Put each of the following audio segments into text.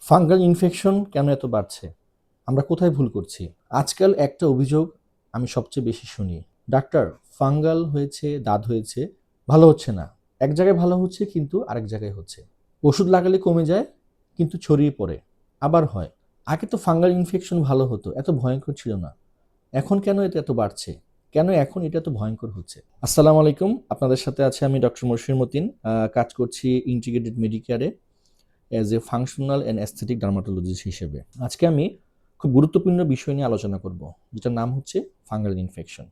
Fungal infection কেন এত বাড়ছে? আমরা কোথায় ভুল করছি? আজকাল একটা অভিযোগ আমি সবচেয়ে বেশি শুনি। ডাক্তার, ফাঙ্গাল হয়েছে, দাঁত হয়েছে, ভালো হচ্ছে না। এক জায়গায় ভালো হচ্ছে কিন্তু আরেক জায়গায় হচ্ছে। ওষুধ লাগালে কমে যায় কিন্তু ছড়িয়ে পড়ে। আবার হয়। আগে তো ফাঙ্গাল ইনফেকশন ভালো হতো, এত ভয়ঙ্কর ছিল না। এখন কেন এটা এত বাড়ছে? কেন এখন এটা এত ভয়ঙ্কর হচ্ছে? আসসালামু আলাইকুম। আপনাদের সাথে আছি আমি ডক্টর মশির মতিন। কাজ করছি ইন্টিগ্রেটেড মেডিকেয়ারে as a functional and aesthetic dermatologist হিসেবে। আজকে আমি খুব গুরুত্বপূর্ণ বিষয় নিয়ে আলোচনা করব, যেটার নাম হচ্ছে ফাঙ্গাল ইনফেকশন।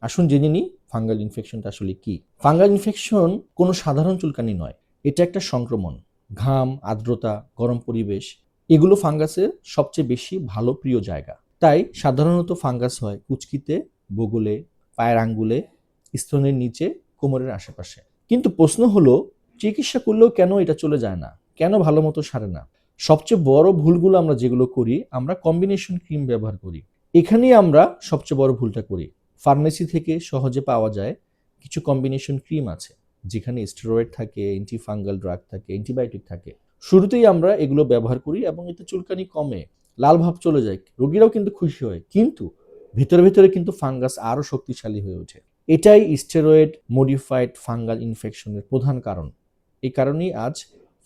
আসুন জেনে নিই ফাঙ্গাল ইনফেকশনটা আসলে কি। ফাঙ্গাল ইনফেকশন কোনো সাধারণ চুলকানি নয়, এটা একটা সংক্রমণ। ঘাম, আর্দ্রতা, গরম পরিবেশ এগুলো ফাঙ্গাসের সবচেয়ে বেশি ভালো প্রিয় জায়গা। তাই সাধারণত ফাঙ্গাস হয় কুচকিতে, বগলে, পায়ের আঙ্গুলে, স্তনের নিচে, কোমরের আশেপাশে। কিন্তু প্রশ্ন হলো, চিকিৎসা করলেও কেন এটা চলে যায় না? কেন ভালো মতো সারে না? সবচেয়ে বড় ভুলগুলো আমরা যেগুলো করি, আমরা কম্বিনেশন ক্রিম ব্যবহার করি। এখানেই আমরা সবচেয়ে বড় ভুলটা করি। ফার্মেসি থেকে সহজে পাওয়া যায় কিছু কম্বিনেশন ক্রিম আছে, যেখানে স্টেরয়েড থাকে, অ্যান্টিফাঙ্গাল ড্রাগ থাকে, অ্যান্টিবায়োটিক থাকে। শুরুতেই আমরা এগুলো ব্যবহার করি এবং এতে চুলকানি কমে, লাল ভাব চলে যায়, রোগীরাও কিন্তু খুশি হয়। কিন্তু ভিতরে ভিতরে কিন্তু ফাঙ্গাস আরো শক্তিশালী হয়ে ওঠে। এটাই স্টেরয়েড মডিফাইড ফাঙ্গাল ইনফেকশনের প্রধান কারণ। এই কারণেই আজ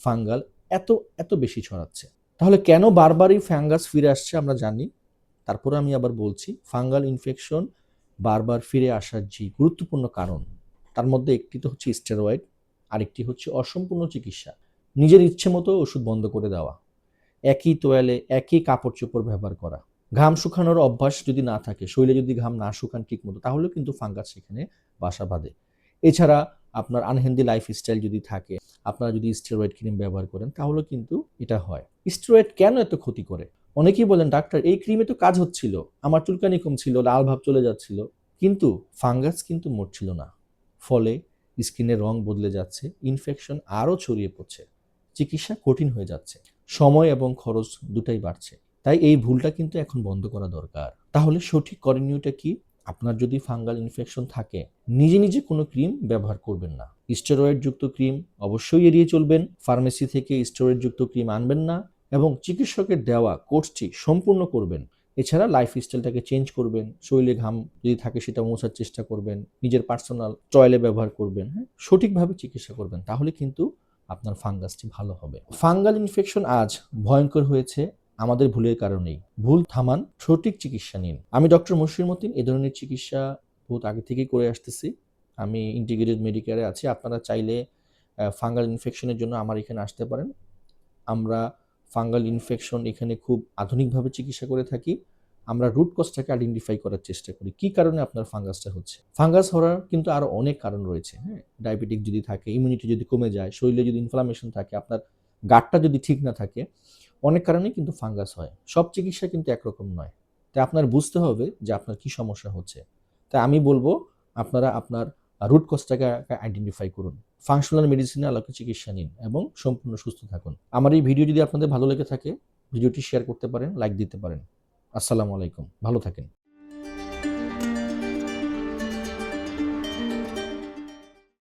ফাঙ্গাল এত এত বেশি ছড়াচ্ছে। তাহলে কেন বারবারই ফাঙ্গাস ফিরে আসছে আমরা জানি। তারপরে আমি আবার বলছি, ফাঙ্গাল ইনফেকশন বারবার ফিরে আসার যে গুরুত্বপূর্ণ কারণ, তার মধ্যে একটি তো হচ্ছে স্টেরয়েড, আরেকটি হচ্ছে অসম্পূর্ণ চিকিৎসা। নিজের ইচ্ছে মতো ওষুধ বন্ধ করে দেওয়া, একই তোয়ালে একই কাপড় চোপড় ব্যবহার করা, ঘাম শুকানোর অভ্যাস যদি না থাকে, শরীরে যদি ঘাম না শুকান ঠিক মতো, তাহলেও কিন্তু ফাঙ্গাস সেখানে বাসা বাঁধে। এছাড়া আপনার আনহেলদি লাইফস্টাইল যদি থাকে, আপনারা যদি স্টেরয়েড ক্রিম ব্যবহার করেন, তাহলেও কিন্তু এটা হয়। স্টেরয়েড কেন এত ক্ষতি করে? অনেকেই বলেন, ডাক্তার এই ক্রিমে তো কাজ হচ্ছিল, আমার চুলকানি কমছিল, লাল ভাব চলে যাচ্ছিল, কিন্তু ফাঙ্গাস কিন্তু মরছিল না। ফলে স্কিনের রং বদলে যাচ্ছে, ইনফেকশন আরও ছড়িয়ে পড়ছে, চিকিৎসা কঠিন হয়ে যাচ্ছে, সময় এবং খরচ দুটাই বাড়ছে। তাই এই ভুলটা কিন্তু এখন বন্ধ করা দরকার। তাহলে সঠিক করণীয়টা কি? আপনার যদি ফাঙ্গাল ইনফেকশন থাকে, নিজে নিজে কোনো ক্রিম ব্যবহার করবেন না। স্টেরয়েড যুক্ত ক্রিম অবশ্যই এড়িয়ে চলবেন। ফার্মেসি থেকে স্টেরয়েড যুক্ত ক্রিম আনবেন না এবং চিকিৎসকের দেওয়া কোর্সটি সম্পূর্ণ করবেন। এছাড়া লাইফস্টাইলটাকে চেঞ্জ করবেন। শরীরে ঘাম যদি থাকে সেটা মোছার চেষ্টা করবেন। নিজের পার্সোনাল টয়লেট ব্যবহার করবেন। হ্যাঁ, সঠিকভাবে চিকিৎসা করবেন। তাহলে কিন্তু আপনার ফাঙ্গাসটি ভালো হবে। ফাঙ্গাল ইনফেকশন আজ ভয়ঙ্কর হয়েছে আমাদের ভুলের কারণেই। ভুল থামান, সঠিক চিকিৎসা নিন। আমি ডক্টর মশির মতিন এ ধরনের চিকিৎসা বহুত আগে থেকেই করে আসতেছি। আমি ইন্টিগ্রেটেড মেডিকেয়ারে আছি। আপনারা চাইলে ফাঙ্গাল ইনফেকশনের জন্য আমার এখানে আসতে পারেন। আমরা ফাঙ্গাল ইনফেকশন এখানে খুব আধুনিকভাবে চিকিৎসা করে থাকি। আমরা রুট কজটাকে আইডেন্টিফাই করার চেষ্টা করি। কি কারণে আপনার ফাঙ্গাসটা হচ্ছে? ফাঙ্গাস হওয়ার কিন্তু আরো অনেক কারণ রয়েছে, হ্যাঁ? ডায়াবেটিক যদি থাকে, ইমিউনিটি যদি কমে যায়, শরীরে যদি ইনফ্লামেশন থাকে, আপনার গাটটা যদি ঠিক না থাকে, অনেক কারণেই কিন্তু ফাঙ্গাস হয়। সব চিকিৎসা কিন্তু একরকম নয়। তাই আপনার বুঝতে হবে যে আপনার কি সমস্যা হচ্ছে। তাই আমি বলব, আপনারা আপনার রুট কজটাকে আইডেন্টিফাই করুন। ফাংশনাল মেডিসিনে আলোকে চিকিৎসা নিন এবং সম্পূর্ণ সুস্থ থাকুন। আমার এই ভিডিও যদি আপনাদের ভালো লেগে থাকে, ভিডিওটি শেয়ার করতে পারেন, লাইক দিতে পারেন। আসসালামু আলাইকুম। ভালো থাকেন।